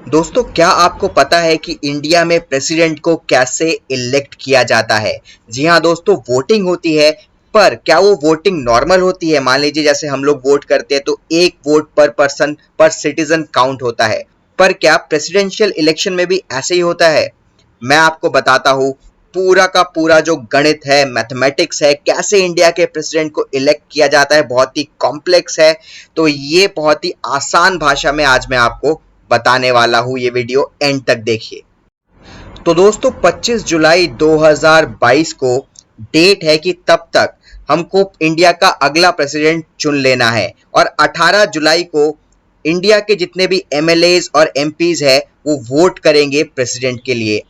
दोस्तों, क्या आपको पता है कि इंडिया में प्रेसिडेंट को कैसे इलेक्ट किया जाता है? जी हाँ दोस्तों, वोटिंग होती है। पर क्या वो वोटिंग नॉर्मल होती है? मान लीजिए जैसे हम लोग वोट करते हैं तो एक वोट पर पर्सन पर सिटीजन काउंट होता है। पर क्या प्रेसिडेंशियल इलेक्शन में भी ऐसे ही होता है? मैं आपको बताता हूँ। पूरा का पूरा जो गणित है, मैथमेटिक्स है, कैसे इंडिया के प्रेसिडेंट को इलेक्ट किया जाता है, बहुत ही कॉम्प्लेक्स है। तो ये बहुत ही आसान भाषा में आज मैं आपको बताने वाला हूं। ये वीडियो एंड तक देखिए। तो दोस्तों, 25 जुलाई 2022 को डेट है कि तब तक हमको इंडिया का अगला प्रेसिडेंट चुन लेना है और 18 जुलाई को इंडिया के जितने भी एमएलएज और एमपीज है वो वोट करेंगे प्रेसिडेंट के लिए।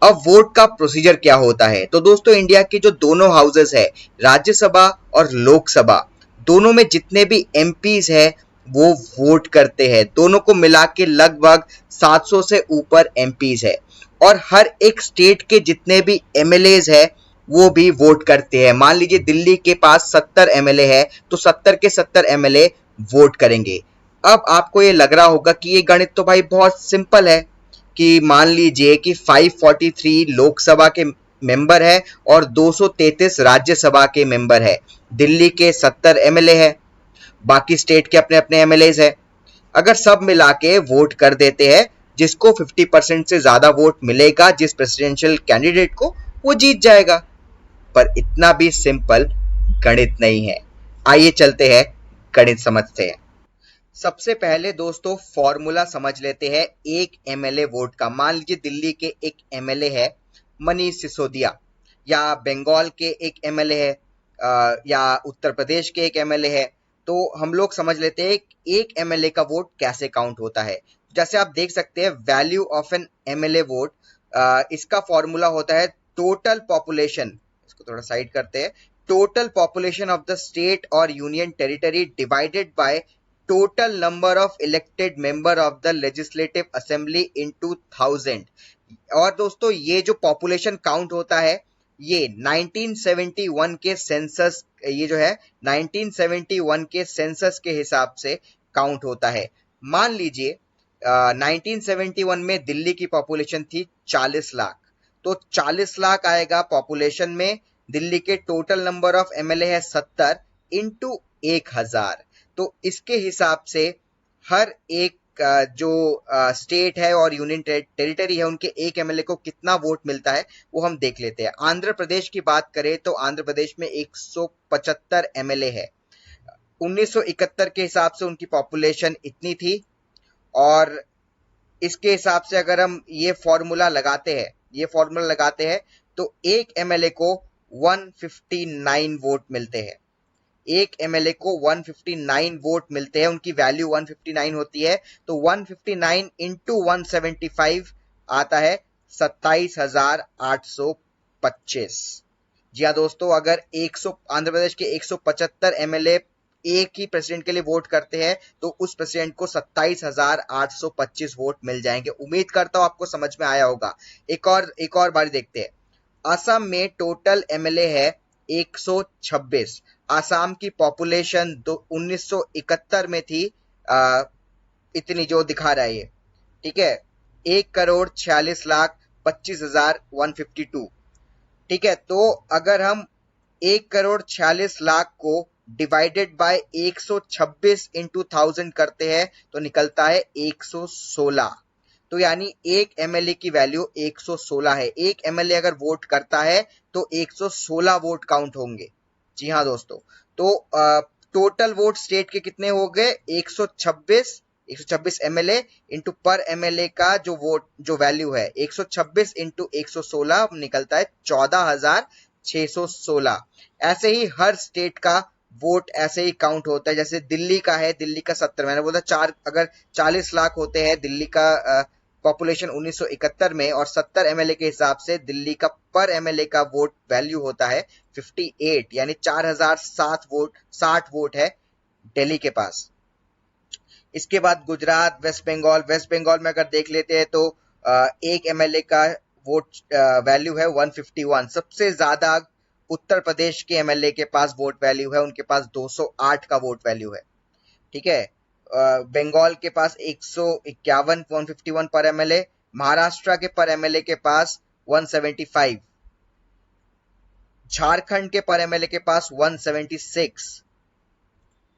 अब वोट का प्रोसीजर क्या होता है? तो दोस्तों, इंडिया के जो दोनों हाउसेस है, राज्यसभा और लोकसभा, दोनों में जितने भी एमपीज है वो वोट करते हैं। दोनों को मिला के लगभग 700 से ऊपर एमपीज है और हर एक स्टेट के जितने भी एमएलएज है वो भी वोट करते हैं। मान लीजिए दिल्ली के पास 70 एमएलए है तो 70 के 70 एमएलए वोट करेंगे। अब आपको ये लग रहा होगा कि ये गणित तो भाई बहुत सिंपल है कि मान लीजिए कि 543 लोकसभा के मेंबर है और 233 राज्यसभा के मेंबर है। दिल्ली के 70 एमएलए है, बाकी स्टेट के अपने अपने एमएलएज है। अगर सब मिला के वोट कर देते हैं, जिसको 50% से ज्यादा वोट मिलेगा जिस प्रेसिडेंशियल कैंडिडेट को, वो जीत जाएगा। पर इतना भी सिंपल गणित नहीं है। आइए चलते हैं, गणित समझते हैं। सबसे पहले दोस्तों फॉर्मूला समझ लेते हैं एक एमएलए वोट का। मान लीजिए दिल्ली के एक एमएलए है मनीष सिसोदिया, या बंगाल के एक एमएलए है, या उत्तर प्रदेश के एक एमएलए है। तो हम लोग समझ लेते हैं एक एमएलए का वोट कैसे काउंट होता है। जैसे आप देख सकते हैं value of an MLA vote, इसका फॉर्मूला होता है टोटल पॉपुलेशन। इसको थोड़ा साइड करते हैं। Total population of the state और union territory divided by total number of elected member of the legislative assembly into 1000। और दोस्तों ये जो पॉपुलेशन काउंट होता है ये 1971 के सेंसस, ये जो है 1971 के सेंसस के हिसाब से काउंट होता है। मान लीजिए 1971 में दिल्ली की पॉपुलेशन थी 40 लाख, तो 40 लाख आएगा पॉपुलेशन में। दिल्ली के टोटल नंबर ऑफ एमएलए है 70 इंटू 1000। तो इसके हिसाब से हर एक जो स्टेट है और यूनियन टेरिटरी है उनके एक एमएलए को कितना वोट मिलता है वो हम देख लेते हैं। आंध्र प्रदेश की बात करें तो आंध्र प्रदेश में 175 एमएलए है। 1971 के हिसाब से उनकी पॉपुलेशन इतनी थी और इसके हिसाब से अगर हम ये फॉर्मूला लगाते हैं तो एक एमएलए को 159 वोट मिलते हैं। एक एमएलए को 159 वोट मिलते हैं, उनकी वैल्यू 159 होती है। तो 159 इंटू 175 आता है 27,825। जी हाँ दोस्तों, अगर 100 आंध्र प्रदेश के 175 एमएलए एक ही प्रेसिडेंट के लिए वोट करते हैं तो उस प्रेसिडेंट को 27,825 वोट मिल जाएंगे। उम्मीद करता हूं आपको समझ में आया होगा। एक और बार देखते हैं। असम में टोटल एमएलए है 126। आसाम की पॉपुलेशन 1971 में थी इतनी जो दिखा रहा है ये, ठीक है, 1,46,25,152। ठीक है, तो अगर हम 1,46,00,000 को डिवाइडेड बाय 126 इंटू 1000 करते हैं तो निकलता है 116। तो यानी एक एमएलए की वैल्यू 116 है। एक एमएलए अगर वोट करता है तो 116 वोट काउंट होंगे। जी हाँ दोस्तों, तो टोटल वोट स्टेट के कितने हो गए? 126 एमएलए इंटू पर एमएलए का जो वैल्यू है 126 इंटू 116 निकलता है 14,616। ऐसे ही हर स्टेट का वोट ऐसे ही काउंट होता है। जैसे दिल्ली का है, दिल्ली का 70, मैंने बोला अगर 40 लाख होते हैं दिल्ली का पॉपुलेशन 1971 में, और 70 एमएलए के हिसाब से दिल्ली का पर एमएलए का वोट वैल्यू होता है 58, यानी 4007 वोट है दिल्ली के पास। इसके बाद गुजरात, वेस्ट बंगाल में अगर देख लेते हैं तो एक एमएलए का वोट वैल्यू है 151। सबसे ज्यादा उत्तर प्रदेश के एमएलए के पास वोट वैल्यू है, उनके पास 208 का वोट वैल्यू है। ठीक है, बंगाल के पास 151 151 पर एमएलए, महाराष्ट्र के पर एमएलए के पास 175, झारखंड के पर एमएलए के पास 176,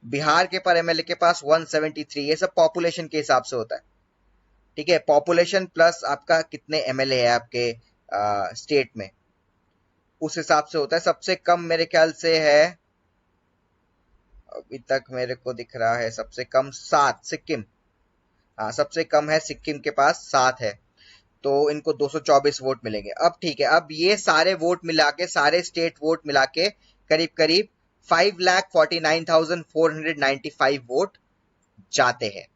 बिहार के पर एमएलए के पास 173। ये सब पॉपुलेशन के हिसाब से होता है, ठीक है। पॉपुलेशन प्लस आपका कितने एमएलए है आपके स्टेट में, उस हिसाब से होता है। सबसे कम मेरे ख्याल से है, अभी तक मेरे को दिख रहा है सबसे कम 7 सिक्किम। हाँ, सबसे कम है सिक्किम के पास 7 है, तो इनको 224 वोट मिलेंगे। अब ठीक है, अब ये सारे वोट मिला के, सारे स्टेट वोट मिला के करीब करीब 5,49,495 वोट जाते हैं।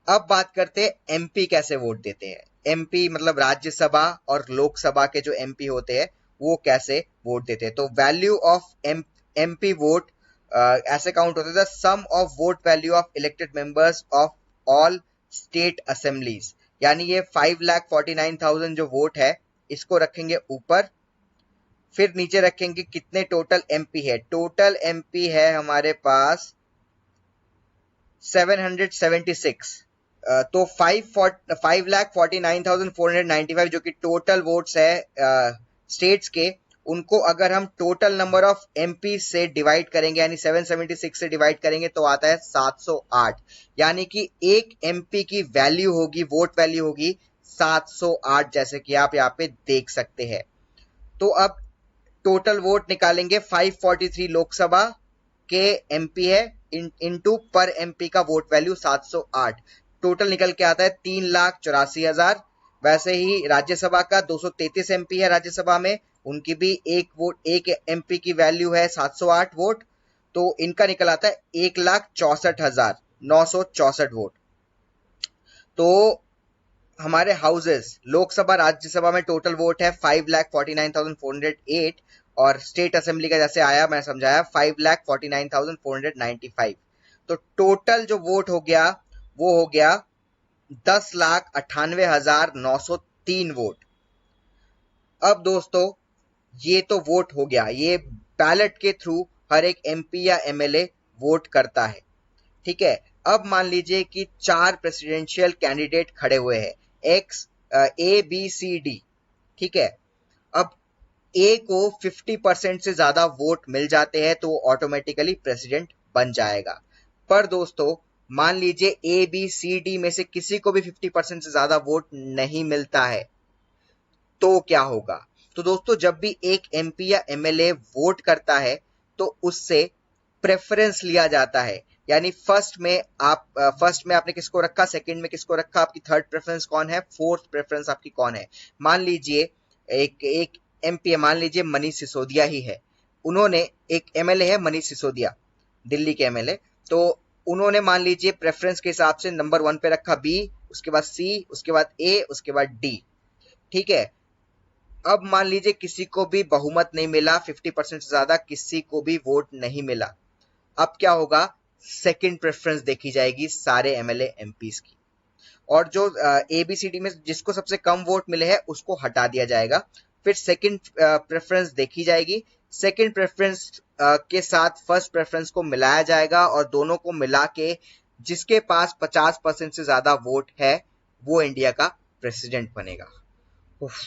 अब बात करते हैं एमपी कैसे वोट देते हैं। एमपी मतलब राज्यसभा और लोकसभा के जो एमपी होते हैं वो कैसे वोट देते हैं। तो वैल्यू ऑफ एमपी वोट ऐसे काउंट होता है, the sum of vote value of elected members of all state assemblies. यानी ये 5,49,000 जो वोट है इसको रखेंगे ऊपर, फिर नीचे रखेंगे कितने टोटल एमपी है। टोटल एमपी है हमारे पास 776। तो 5,49,495 जो कि टोटल वोट्स है स्टेट्स के, उनको अगर हम टोटल नंबर ऑफ एमपी से डिवाइड करेंगे, यानी 776 से डिवाइड करेंगे तो आता है 708। यानी कि एक एमपी की वैल्यू होगी, वोट वैल्यू होगी 708, जैसे कि आप यहाँ पे देख सकते हैं। तो अब टोटल वोट निकालेंगे, 543 लोकसभा के एमपी है इनटू पर एमपी का वोट वैल्यू 708, टोटल निकल के आता है 3,84,000। वैसे ही राज्यसभा का 233 एमपी है राज्यसभा में, उनकी भी एक एमपी की वैल्यू है 708 वोट, तो इनका निकल आता है 1,64,964 वोट। तो हमारे हाउसेस लोकसभा राज्यसभा में टोटल वोट है 5,49,408 और स्टेट असेंबली का जैसे आया मैं समझाया 5,49,495। तो टोटल जो वोट हो गया वो हो गया 10,98,903 वोट। अब दोस्तों ये तो वोट हो गया, ये बैलेट के थ्रू हर एक एमपी या एमएलए वोट करता है, ठीक है। अब मान लीजिए कि 4 प्रेसिडेंशियल कैंडिडेट खड़े हुए हैं, X A B C D, ठीक है। अब ए को 50% से ज्यादा वोट मिल जाते हैं तो ऑटोमेटिकली प्रेसिडेंट बन जाएगा। पर दोस्तों मान लीजिए ए बी सी डी में से किसी को भी 50% से ज्यादा वोट नहीं मिलता है, तो क्या होगा। तो दोस्तों जब भी एक एमपी या एमएलए वोट करता है तो उससे प्रेफरेंस लिया जाता है, यानी फर्स्ट में आपने किसको रखा, सेकंड में किसको रखा, आपकी थर्ड प्रेफरेंस कौन है, फोर्थ प्रेफरेंस आपकी कौन है। मान लीजिए एक एमपी, मान लीजिए मनीष सिसोदिया ही है, उन्होंने, एक एमएलए है मनीष सिसोदिया दिल्ली के एमएलए, तो उन्होंने मान लीजिए प्रेफरेंस के हिसाब से नंबर 1 पे रखा बी, उसके बाद सी, उसके बाद ए, उसके बाद डी, ठीक है। अब मान लीजिए किसी को भी बहुमत नहीं मिला, 50% से ज्यादा किसी को भी वोट नहीं मिला, अब क्या होगा, सेकंड प्रेफरेंस देखी जाएगी सारे एमएलए एमपीज की, और जो एबीसीडी में जिसको सबसे कम वोट मिले हैं उसको हटा दिया जाएगा। फिर सेकंड प्रेफरेंस देखी जाएगी, सेकंड प्रेफरेंस के साथ फर्स्ट प्रेफरेंस को मिलाया जाएगा और दोनों को मिला के जिसके पास 50% से ज्यादा वोट है वो इंडिया का प्रेसिडेंट बनेगा। उफ,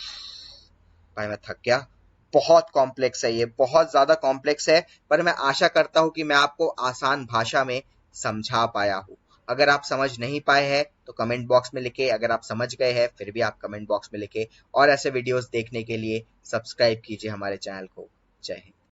भाई मैं थक गया, बहुत कॉम्प्लेक्स है ये, बहुत ज्यादा कॉम्प्लेक्स है, पर मैं आशा करता हूं कि मैं आपको आसान भाषा में समझा पाया हूं। अगर आप समझ नहीं पाए हैं तो कमेंट बॉक्स में लिखे, अगर आप समझ गए हैं फिर भी आप कमेंट बॉक्स में लिखे, और ऐसे वीडियोस देखने के लिए सब्सक्राइब कीजिए हमारे चैनल को। जय हिंद।